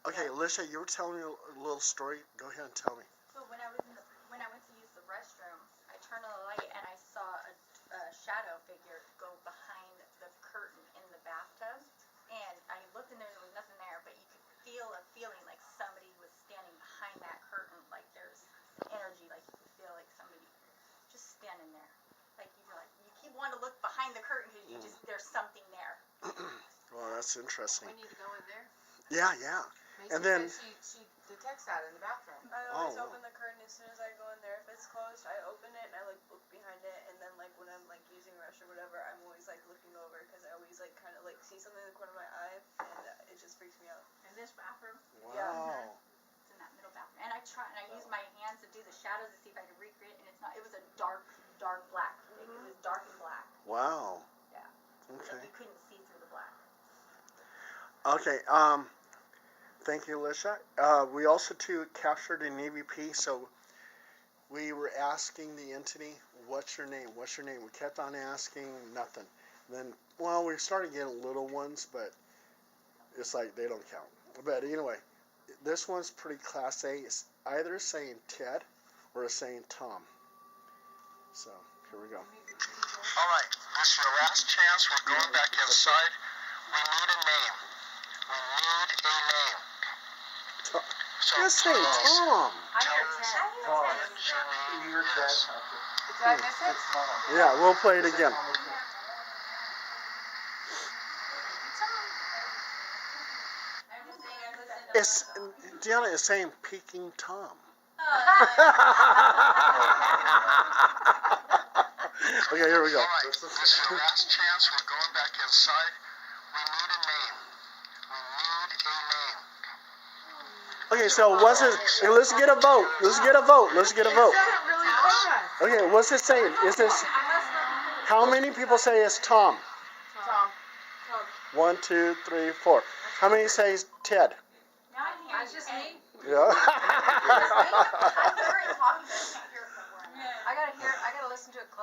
Okay, Alicia, you were telling me a little story. Go ahead and tell me. So when I went to use the restroom, I turned on the light and I saw a shadow figure go behind the curtain in the bathtub. And I looked in there was nothing there, but you could feel a feeling like somebody was standing behind that curtain. Like there's energy, like you could feel like somebody just standing there. Like you keep wanting to look behind the curtain because you just there's something there. Well, that's interesting. We need to go in there. Yeah, yeah. Macy And then said she detects that in the bathroom. I always open the curtain as soon as I go in there. If it's closed, I open it and I like look behind it, and then like when I'm like using the restroom or whatever, I'm always like looking over because I always like kind of like see something in the corner of my eye, and it just freaks me out. In this bathroom. wow. Yeah. It's in that middle bathroom. And I use my hands to do the shadows to see if I could recreate it, and it's not. It was a dark black. It was dark and black. Wow. Yeah. Okay. Like you couldn't see through the black. Okay. Thank you, Alicia. We also too captured an EVP, so we were asking the entity, "What's your name? What's your name?" We kept on asking, nothing. Then, well, we started getting little ones, but it's like they don't count. But anyway, this one's pretty class A. It's either saying Ted or it's saying Tom. So here we go. All right, this is your last chance. We're going back inside. We need a name. We need a name. So Let's say Tom. I heard Ted. You're Ted. Did I miss it? Yeah, we'll play it again. It's Deanna is saying Peking Tom. Okay, here we go. All right, this is your last chance. We're going back inside. We need a name. We need a name. Okay, so what's it? Let's get a vote. Let's get a vote. Let's get a vote. It doesn't really tell us. Okay, what's it saying? Is this? How many people say it's Tom? Tom. 1, 2, 3, 4. How many say it's Ted? Now I hear That's just me. Yeah. I'm hearing talking, but I can't hear it from where I'm at. I gotta listen to it close.